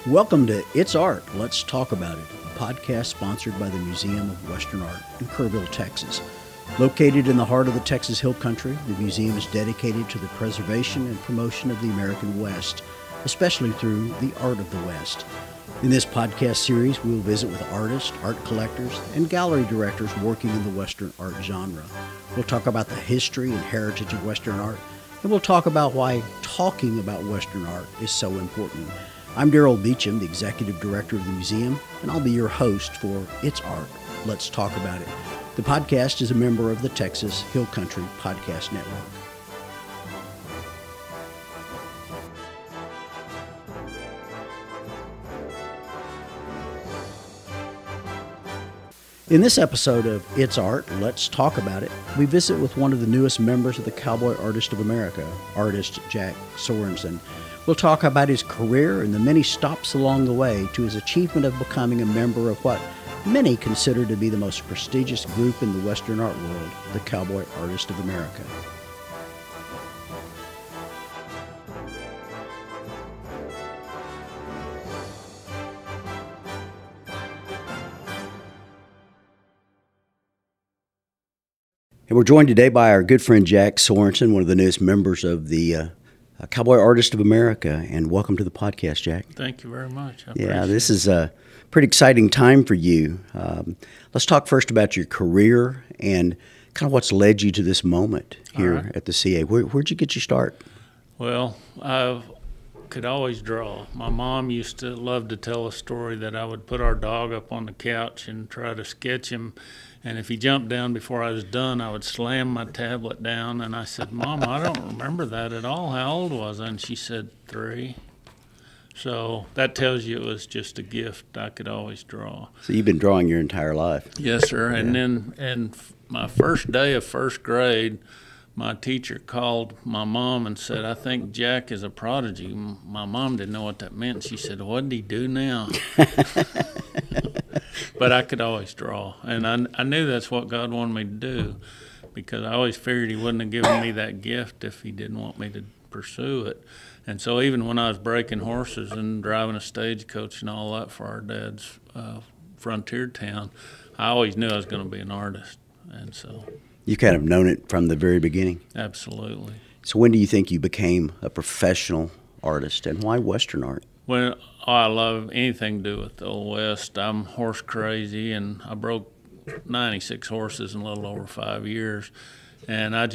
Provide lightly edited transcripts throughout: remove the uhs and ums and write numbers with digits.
Welcome to It's Art, Let's Talk About It, a podcast sponsored by the Museum of Western Art in Kerrville, Texas. Located in the heart of the Texas Hill Country, the museum is dedicated to the preservation and promotion of the American West, especially through the art of the West. In this podcast series, we will visit with artists, art collectors, and gallery directors working in the Western art genre. We'll talk about the history and heritage of Western art, and we'll talk about why talking about Western art is so important. I'm Darrell Beecham, the Executive Director of the museum, and I'll be your host for It's Art, Let's Talk About It. The podcast is a member of the Texas Hill Country Podcast Network. In this episode of It's Art, Let's Talk About It, we visit with one of the newest members of the Cowboy Artist of America, artist Jack Sorenson. We'll talk about his career and the many stops along the way to his achievement of becoming a member of what many consider to be the most prestigious group in the Western art world, the Cowboy Artist of America. And we're joined today by our good friend Jack Sorenson, one of the newest members of the Cowboy Artist of America. And welcome to the podcast, Jack. Thank you very much. This is a pretty exciting time for you. Let's talk first about your career and kind of what's led you to this moment here at the CA. Where'd you get your start? Well, I could always draw. My mom used to love to tell a story that I would put our dog up on the couch and try to sketch him. And if he jumped down before I was done, I would slam my tablet down. And I said, Mom, I don't remember that at all. How old was I? And she said, 3. So that tells you it was just a gift. I could always draw. So you've been drawing your entire life. Yes, sir. Yeah. And then my first day of first grade, my teacher called my mom and said, I think Jack is a prodigy. My mom didn't know what that meant. She said, what did he do now? But I could always draw. And I knew that's what God wanted me to do, because I always figured he wouldn't have given me that gift if he didn't want me to pursue it. And so even when I was breaking horses and driving a stagecoach and all that for our dad's frontier town, I always knew I was going to be an artist. And so you kind of known it from the very beginning. Absolutely. So when do you think you became a professional artist, and why Western art? Well, I love anything to do with the Old West. I'm horse crazy, and I broke 96 horses in a little over 5 years. And I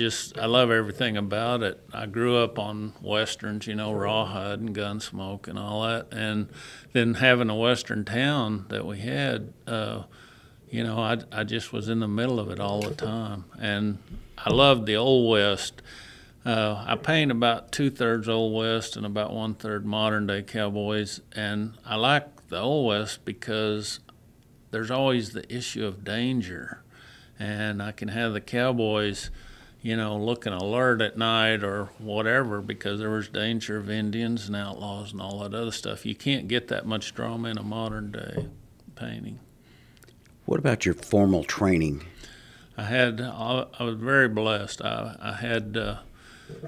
love everything about it. I grew up on Westerns, rawhide and Gunsmoke and all that. And then having a Western town that we had, I just was in the middle of it all the time. And I loved the Old West. I paint about 2/3 Old West and about 1/3 modern day cowboys. And I like the Old West because there's always the issue of danger. And I can have the cowboys, looking alert at night or whatever, because there was danger of Indians and outlaws and all that other stuff. You can't get that much drama in a modern day painting. What about your formal training? I was very blessed. I had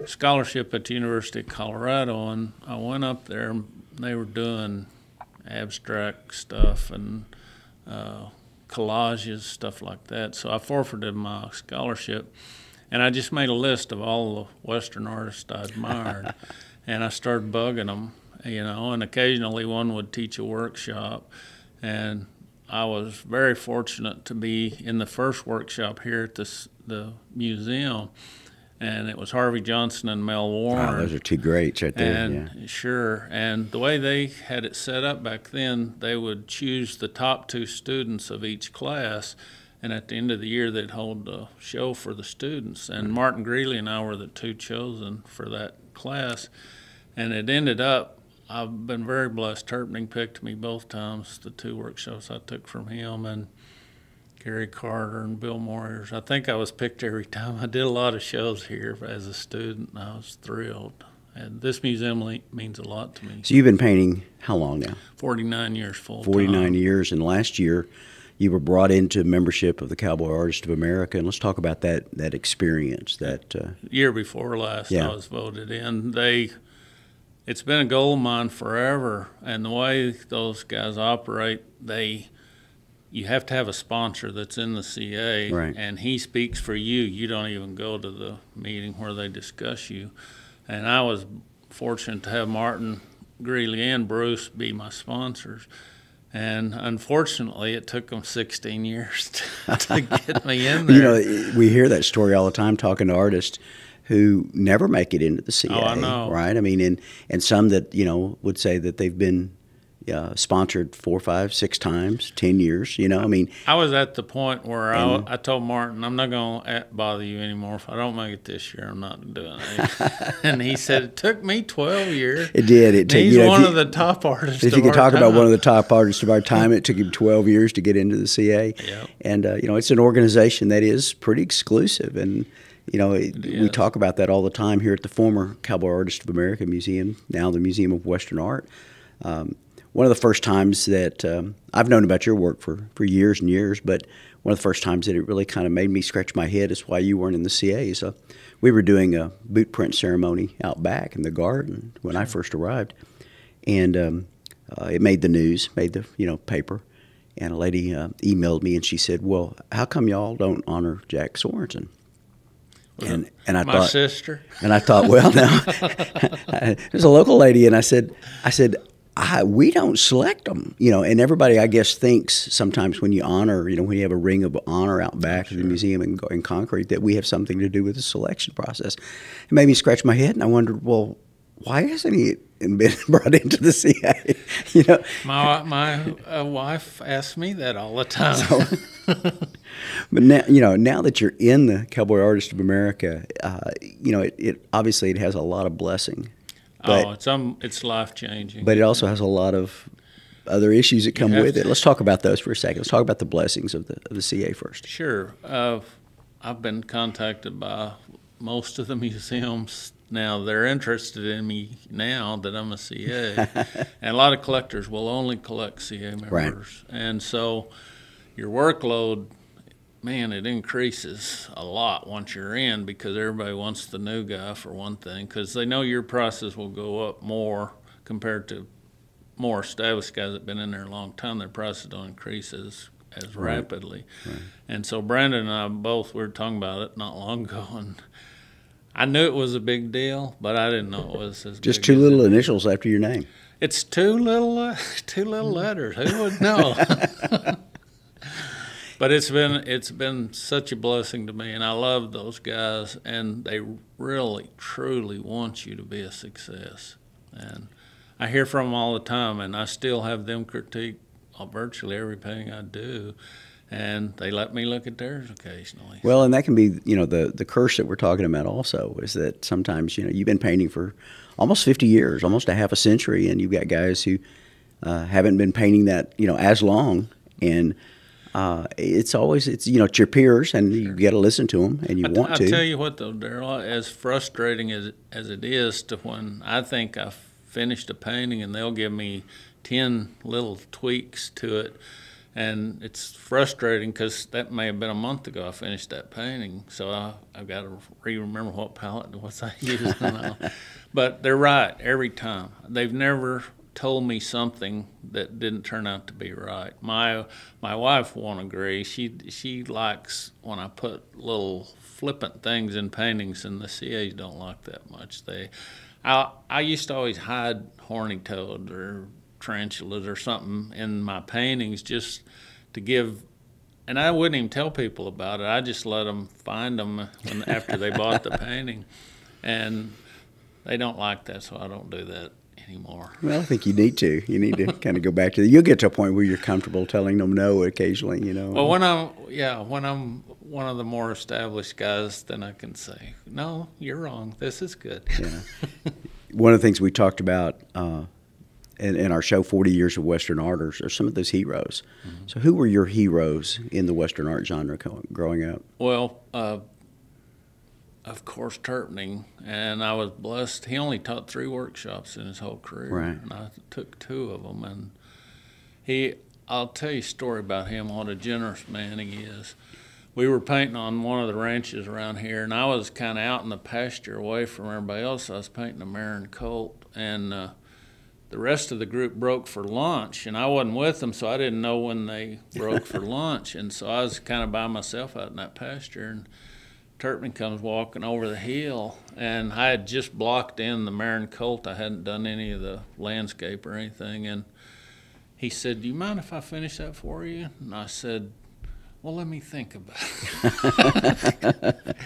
scholarship at the University of Colorado, and I went up there, and they were doing abstract stuff and collages, stuff like that. So I forfeited my scholarship, and I just made a list of all the Western artists I admired, and I started bugging them, and occasionally one would teach a workshop. And I was very fortunate to be in the first workshop here at the museum, and it was Harvey Johnson and Mel Warren. Wow, those are two greats right there. And sure, and the way they had it set up back then, they would choose the top 2 students of each class, and at the end of the year they'd hold a show for the students. And Martin Greeley and I were the 2 chosen for that class, and it ended up, I've been very blessed. Turpning picked me both times, the 2 workshops I took from him, and Gary Carter and Bill Moyers. I think I was picked every time. I did a lot of shows here as a student, and I was thrilled. And this museum means a lot to me. So you've been painting how long now? 49 years full 49 years, and last year you were brought into membership of the Cowboy Artist of America, and let's talk about that experience. Year before last, I was voted in. it's been a gold mine forever, and the way those guys operate, you have to have a sponsor that's in the CA, right, and he speaks for you. You don't even go to the meeting where they discuss you. And I was fortunate to have Martin Greeley and Bruce be my sponsors. And unfortunately, it took them 16 years to get me in there. You know, we hear that story all the time talking to artists who never make it into the CA. Oh, I know. Right? I mean, and some that, you know, would say that they've been sponsored 4, 5, 6 times, 10 years, you know, I mean. I was at the point where I told Martin, I'm not going to bother you anymore. If I don't make it this year, I'm not doing it. And he said, it took me 12 years. It did. He's one of the top artists If you could talk about one of the top artists of our time, it took him 12 years to get into the CA. Yep. And, you know, it's an organization that is pretty exclusive. And, you know, we talk about that all the time here at the former Cowboy Artist of America Museum, now the Museum of Western Art. One of the first times that I've known about your work for years and years, but one of the first times that it really kind of made me scratch my head is why you weren't in the CA. So we were doing a boot print ceremony out back in the garden when I first arrived, and it made the news, made the paper, and a lady emailed me and she said, "Well, how come y'all don't honor Jack Sorenson?" And I my thought, sister. And I thought, well, now there's a local lady, and I said. We don't select them, you know, and everybody, I guess, thinks sometimes when you honor, you know, when you have a ring of honor out back of the museum in concrete, that we have something to do with the selection process. It made me scratch my head, and I wondered, well, why hasn't he been brought into the CA? You know, my wife asks me that all the time. But now, you know, now that you're in the Cowboy Artist of America, you know, it obviously it has a lot of blessing. But, it's life-changing. But it also has a lot of other issues that come with it. Let's talk about those for a second. Let's talk about the blessings of the CA first. Sure. I've been contacted by most of the museums now. They're interested in me now that I'm a CA. And a lot of collectors will only collect CA members. Right. And so your workload, man, it increases a lot once you're in, because everybody wants the new guy, for one thing, because they know your prices will go up more compared to more established guys that have been in there a long time. Their prices don't increase as rapidly. Right. And so Brandon and I both, we were talking about it not long ago, and I knew it was a big deal, but I didn't know it was as just big 2 little initials after your name. It's two little letters. Who would know? But it's been such a blessing to me, and I love those guys, and they really, truly want you to be a success. And I hear from them all the time, and I still have them critique virtually every painting I do, and they let me look at theirs occasionally. Well, and that can be, you know, the curse that we're talking about also, is that sometimes, you know, you've been painting for almost 50 years, almost a half a century, and you've got guys who haven't been painting that, you know, as long, and it's you know, it's your peers, and you got to listen to them, and you want to. I'll tell you what, though, Daryl, as frustrating as it is to when I think I've finished a painting and they'll give me 10 little tweaks to it, and it's frustrating because that may have been a month ago I finished that painting, so I've got to remember what palette was I using. But they're right every time. They've never told me something that didn't turn out to be right. My wife won't agree. She likes when I put little flippant things in paintings, and the CAs don't like that much. I used to always hide horny toads or tarantulas or something in my paintings just to give, and I wouldn't even tell people about it. I just let them find them after they bought the painting, and they don't like that, so I don't do that anymore. Well, I think you need to. You need to kind of go back to you'll get to a point where you're comfortable telling them no occasionally, you know. Well, when I'm one of the more established guys, then I can say, no, you're wrong. This is good. Yeah. One of the things we talked about in our show, 40 Years of Western Art, are some of those heroes. Mm-hmm. So who were your heroes in the Western art genre growing up? Well, of course, Turpning, and I was blessed. He only taught 3 workshops in his whole career, right. And I took 2 of them. And I'll tell you a story about him, what a generous man he is. we were painting on one of the ranches around here, and I was kind of out in the pasture away from everybody else. I was painting a mare and colt, and the rest of the group broke for lunch, and I wasn't with them, so I didn't know when they broke for lunch. And so I was kind of by myself out in that pasture, and Turpin comes walking over the hill, and I had just blocked in the mare and colt. I hadn't done any of the landscape or anything, and he said, "Do you mind if I finish that for you?" And I said, "Well, let me think about it."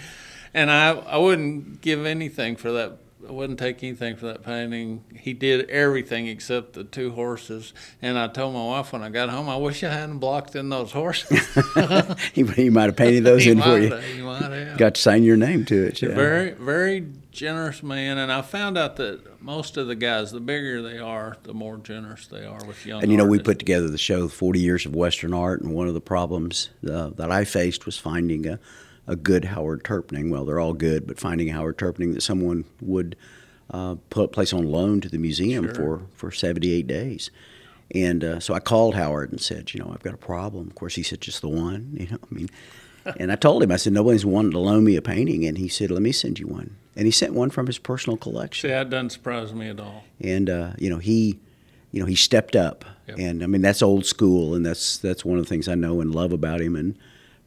And I wouldn't give anything for that. I wouldn't take anything for that painting. He did everything except the 2 horses. And I told my wife when I got home, I wish I hadn't blocked in those horses. He might have painted those in for you. He might have. Got to sign your name to it. Yeah. Very, very generous man. And I found out that most of the guys, the bigger they are, the more generous they are with young And, you know, we artists. put together the show, 40 Years of Western Art, and one of the problems that I faced was finding a good Howard Turpning. Well, they're all good, but finding a Howard Turpning that someone would place on loan to the museum for 78 days. And so I called Howard and said, you know, I've got a problem. Of course, he said, just the one. You know, I mean, and I told him, I said, nobody's wanted to loan me a painting. And he said, let me send you one. And he sent one from his personal collection. See, that doesn't surprise me at all. And he stepped up. Yep. And I mean, that's old school, and that's one of the things I know and love about him. And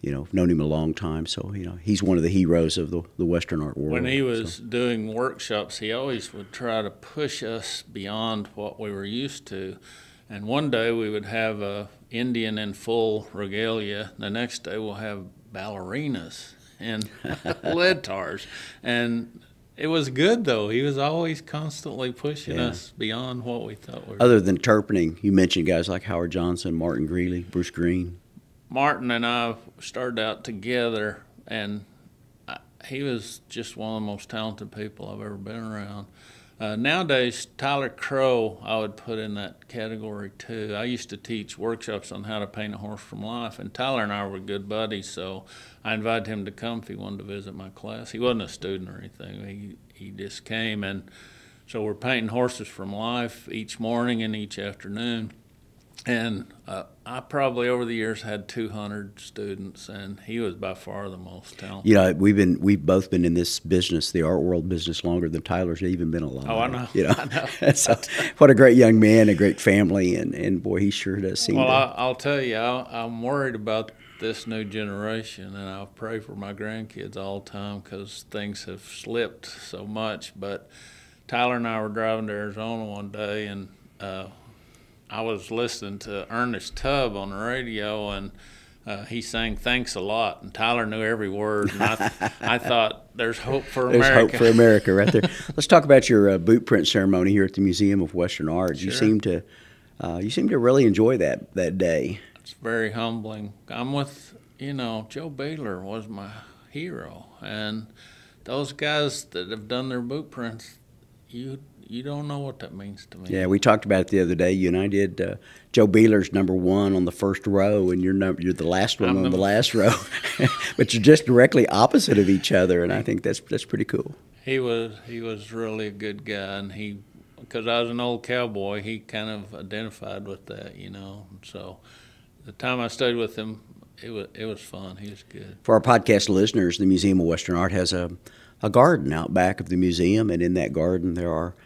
you know, known him a long time, so you know he's one of the heroes of the Western art world. When he was doing workshops, he always would try to push us beyond what we were used to. And one day we would have a Indian in full regalia. The next day we'll have ballerinas and leotards. And it was good, though. He was always constantly pushing us beyond what we thought we were. Other than Turpning, you mentioned guys like Howard Johnson, Martin Greeley, Bruce Green. Martin and I started out together, and he was just one of the most talented people I've ever been around. Nowadays, Tyler Crow I would put in that category too. I used to teach workshops on how to paint a horse from life, and Tyler and I were good buddies, so I invited him to come if he wanted to visit my class. He wasn't a student or anything. He just came, and so we're painting horses from life each morning and each afternoon. And I probably over the years had 200 students, and he was by far the most talented. You know, we've both been in this business, the art world business, longer than Tyler's even been alive. Oh, I know. You know, I know. So, what a great young man, a great family, and boy, he sure does seem. Well, to... I'll tell you, I'm worried about this new generation, and I pray for my grandkids all the time because things have slipped so much. But Tyler and I were driving to Arizona one day, and I was listening to Ernest Tubb on the radio, and he sang "Thanks a Lot," and Tyler knew every word. And I thought, "There's hope for America." There's hope for America, right there. Let's talk about your boot print ceremony here at the Museum of Western Art. Sure. You seem to really enjoy that day. It's very humbling. I'm with, Joe Baylor was my hero, and those guys that have done their boot prints, you don't know what that means to me. Yeah, we talked about it the other day. You and I did. Joe Beeler's #1 on the first row, and you're the last one on the last row. But you're just directly opposite of each other, and I think that's pretty cool. He was really a good guy, and because I was an old cowboy, he kind of identified with that, So the time I stayed with him, it was fun. He was good. For our podcast listeners, the Museum of Western Art has a garden out back of the museum, and in that garden there are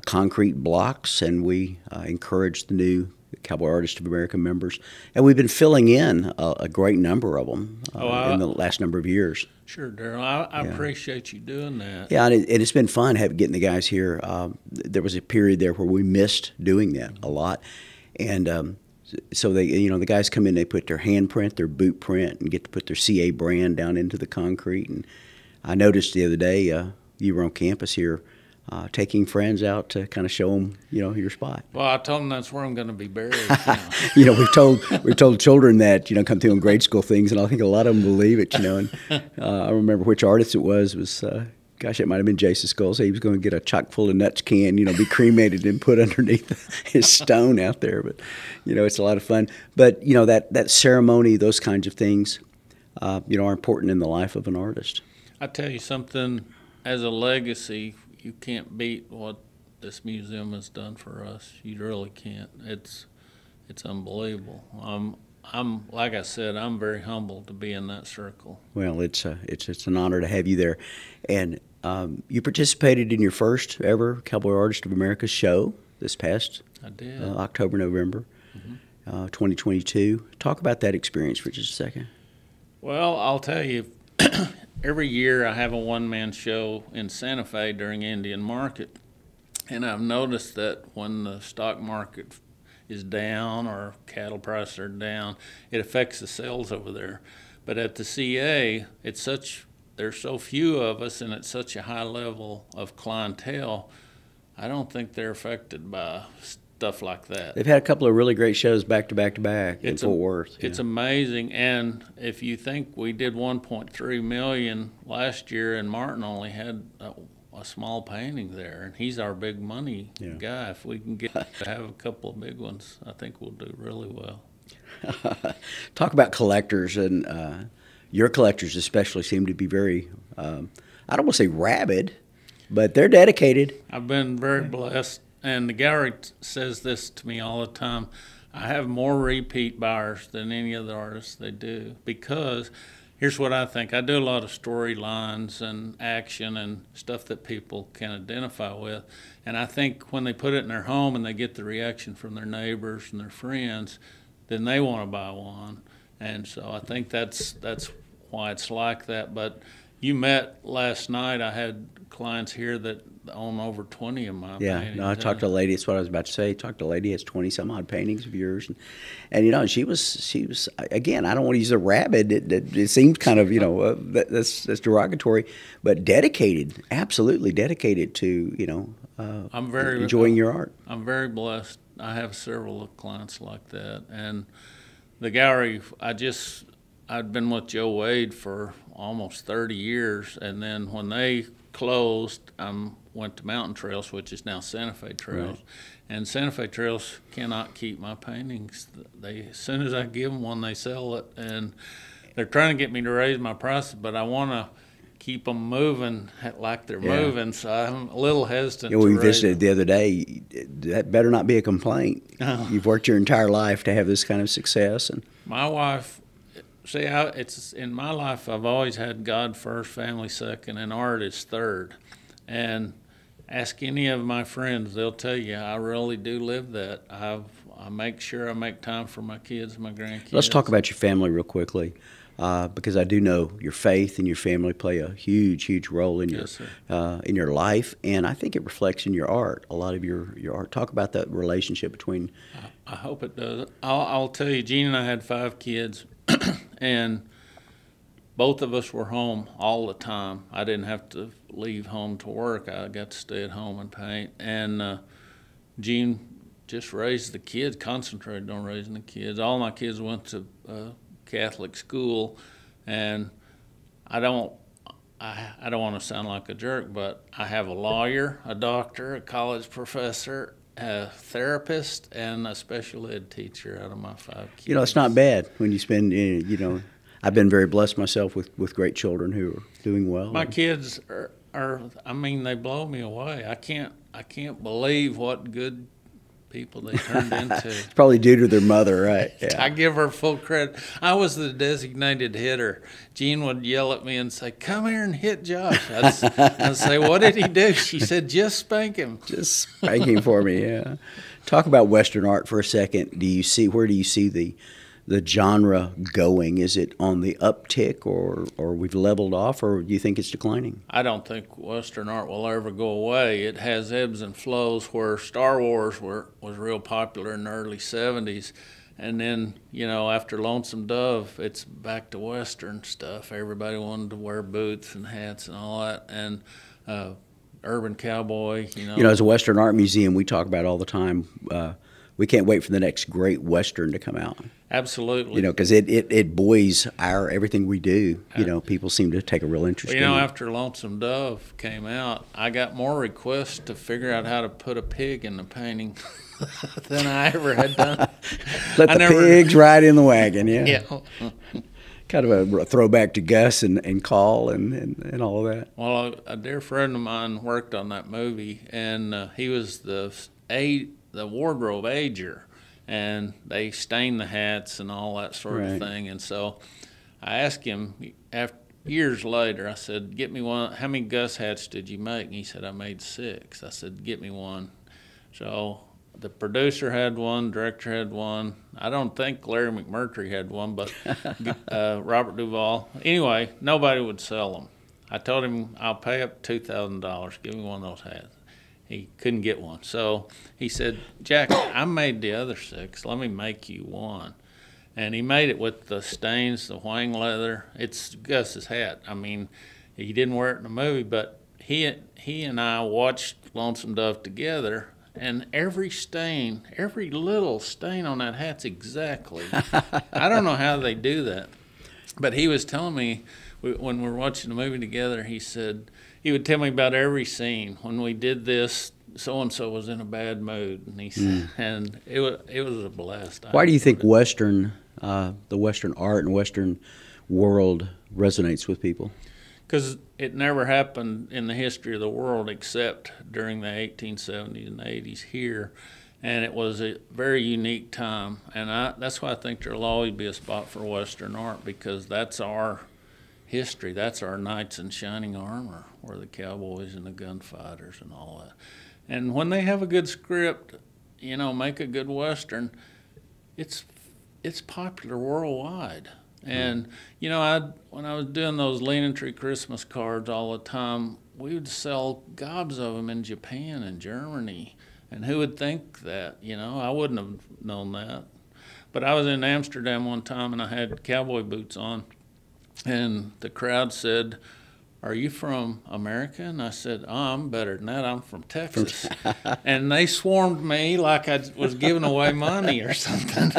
concrete blocks, and we encourage the new Cowboy Artist of America members, and we've been filling in a great number of them in the last number of years. Sure, Daryl. I appreciate you doing that. Yeah, and it's been fun getting the guys here. There was a period there where we missed doing that a lot, and so they, the guys come in, they put their handprint, their boot print, and get to put their CA brand down into the concrete. And I noticed the other day you were on campus here. Taking friends out to kind of show them, your spot. Well, I told them that's where I'm going to be buried. We've told children that, come through on grade school things, and I think a lot of them believe it, And I remember which artist it was. Gosh, it might have been Jason Skulls. He was going to get a chock full of nuts can, be cremated and put underneath his stone out there. But, it's a lot of fun. But, that ceremony, those kinds of things, are important in the life of an artist. I tell you something, as a legacy, you can't beat what this museum has done for us. You really can't. It's unbelievable. I'm like I said, I'm very humbled to be in that circle. Well, it's an honor to have you there, and you participated in your first ever Cowboy Artist of America show this past I did. October, November, 2022. Talk about that experience for just a second. Well, I'll tell you, every year I have a one-man show in Santa Fe during Indian Market, and I've noticed that when the stock market is down or cattle prices are down, it affects the sales over there. But at the CA, there's so few of us, and it's such a high level of clientele, I don't think they're affected by stuff like that. They've had a couple of really great shows back to back to back in Fort Worth. It's amazing, and if you think we did 1.3 million last year, and Martin only had a small painting there, and he's our big money guy. If we can get to have a couple of big ones, I think we'll do really well. Talk about collectors, and your collectors especially seem to be very, I don't want to say rabid, but they're dedicated. I've been very blessed, and the gallery says this to me all the time. I have more repeat buyers than any other artist they do, because here's what I think. I do a lot of storylines and action and stuff that people can identify with. And I think when they put it in their home and they get the reaction from their neighbors and their friends, then they want to buy one. And so I think that's why it's like that. But you met last night. I had clients here that own over 20 of my paintings. No, I talked to a lady. That's what I was about to say. Talked to a lady who has 20 some odd paintings of yours, and you know, she was again. I don't want to use a rabid. It seems kind of that's derogatory, but dedicated, absolutely dedicated to I'm very enjoying your art. I'm very blessed. I have several clients like that, and the gallery. I'd been with Joe Wade for almost 30 years, and then when they closed, went to Mountain Trails, which is now Santa Fe Trails. Right. And Santa Fe Trails cannot keep my paintings. As soon as I give them one, they sell it. And they're trying to get me to raise my prices, but I want to keep them moving like they're moving, so I'm a little hestant. We visited the other day. That better not be a complaint. You've worked your entire life to have this kind of success. And my wife... See, it's in my life, I've always had God first, family second, and art is third. And ask any of my friends, they'll tell you I really do live that. I make sure I make time for my kids, my grandkids. Let's talk about your family real quickly, because I do know your faith and your family play a huge, huge role in your life, and I think it reflects in your art. A lot of your art. Talk about that relationship between. I hope it does. I'll tell you, Gene and I had 5 kids. And both of us were home all the time. I didn't have to leave home to work. I got to stay at home and paint. And Gene just raised the kids, concentrated on raising the kids. All my kids went to Catholic school, and I don't want to sound like a jerk, but I have a lawyer, a doctor, a college professor, a therapist, and a special ed teacher out of my 5 kids. It's not bad when you spend, I've been very blessed myself with great children who are doing well. My kids are they blow me away. I can't believe what good people they turned into. It's probably due to their mother, right? Yeah. I give her full credit. I was the designated hitter. Gene would yell at me and say, "Come here and hit Josh." I'd say, "What did he do?" She said, "Just spank him." Just spank him for me, yeah. Talk about Western art for a second. Where do you see the genre going? Is it on the uptick, or we've leveled off, or do you think it's declining? I don't think Western art will ever go away. It has ebbs and flows, where Star Wars was real popular in the early 70s. And then, after Lonesome Dove, it's back to Western stuff. Everybody wanted to wear boots and hats and all that. And Urban Cowboy, as a Western art museum, we talk about all the time, we can't wait for the next great Western to come out. Absolutely. Because it buoys everything we do. People seem to take a real interest in it. After Lonesome Dove came out, I got more requests to figure out how to put a pig in the painting than I ever had done. Let the pigs ride in the wagon, yeah. Yeah. Kind of a throwback to Gus and Call and all of that. Well, a dear friend of mine worked on that movie, and he was the wardrobe ager. and they stain the hats and all that sort of thing. And so I asked him years later, I said, get me one. How many Gus hats did you make? And he said, I made 6. I said, get me one. So the producer had one, director had one. I don't think Larry McMurtry had one, but Robert Duvall. Anyway, nobody would sell them. I told him, I'll pay up $2,000. Give me one of those hats. He couldn't get one. So he said, Jack, I made the other 6. Let me make you one. And he made it with the stains, the whang leather. It's Gus's hat. I mean, he didn't wear it in the movie, but he and I watched Lonesome Dove together, and every stain, every little stain on that hat's exactly. I don't know how they do that. But he was telling me when we were watching the movie together, he said, he would tell me about every scene. When we did this, so-and-so was in a bad mood. And he said, and it was a blast. Why do you think Western, the Western art and Western world resonates with people? Because it never happened in the history of the world except during the 1870s and 80s here. And it was a very unique time. And that's why I think there'll always be a spot for Western art, because that's our history. That's our knights in shining armor, or the cowboys and the gunfighters and all that. And when they have a good script, make a good Western, it's popular worldwide. And, when I was doing those Leaning Tree Christmas cards all the time, we would sell gobs of them in Japan and Germany. And who would think that? I wouldn't have known that. But I was in Amsterdam one time, and I had cowboy boots on, and the crowd said, are you from America? And I said, I'm better than that. I'm from Texas. And they swarmed me like I was giving away money or something.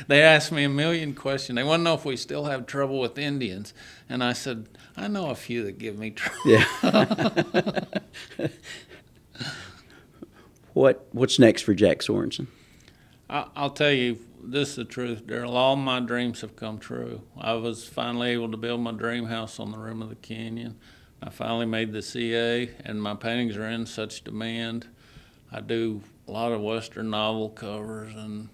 They asked me a million questions. They want to know if we still have trouble with Indians. And I said, I know a few that give me trouble. Yeah. What's next for Jack Sorenson? I'll tell you, this is the truth, Daryl. All my dreams have come true. I was finally able to build my dream house on the rim of the canyon. I finally made the CA, and my paintings are in such demand. I do a lot of Western novel covers and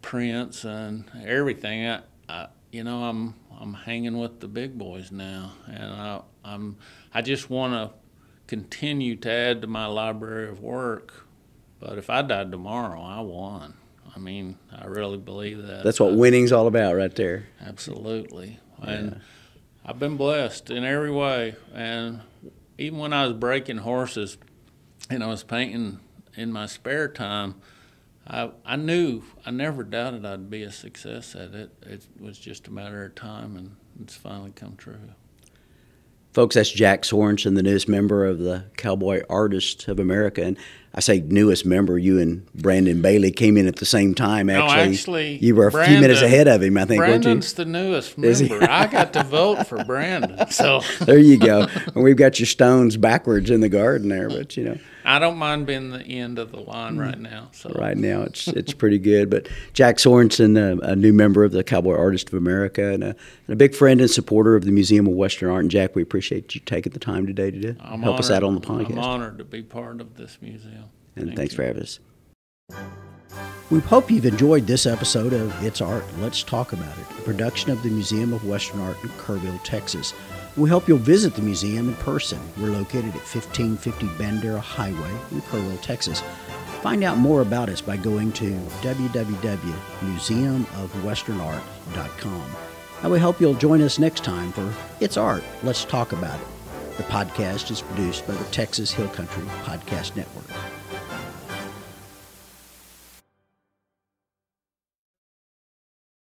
prints and everything. I'm hanging with the big boys now, and I just want to continue to add to my library of work. But if I died tomorrow, I won. I mean, I really believe that. That's what winning's all about right there. Absolutely. And I've been blessed in every way. And even when I was breaking horses and I was painting in my spare time, I knew, I never doubted I'd be a success at it. It was just a matter of time, and it's finally come true. Folks, that's Jack Sorenson, the newest member of the Cowboy Artist of America. And I say newest member, you and Brandon Bailey came in at the same time. Actually, you were a few minutes ahead of him, I think, weren't you? Brandon's the newest member. I got to vote for Brandon. So there you go. And we've got your stones backwards in the garden there, but I don't mind being the end of the line right now. So right now it's pretty good. But Jack Sorenson, a new member of the Cowboy Artist of America, and a big friend and supporter of the Museum of Western Art. And Jack, we appreciate you taking the time today to help us out on the podcast. I'm honored to be part of this museum. And thanks for having us. We hope you've enjoyed this episode of It's Art, Let's Talk About It, a production of the Museum of Western Art in Kerrville, Texas. We hope you'll visit the museum in person. We're located at 1550 Bandera Highway in Kerrville, Texas. Find out more about us by going to www.museumofwesternart.com. And we hope you'll join us next time for It's Art, Let's Talk About It. The podcast is produced by the Texas Hill Country Podcast Network.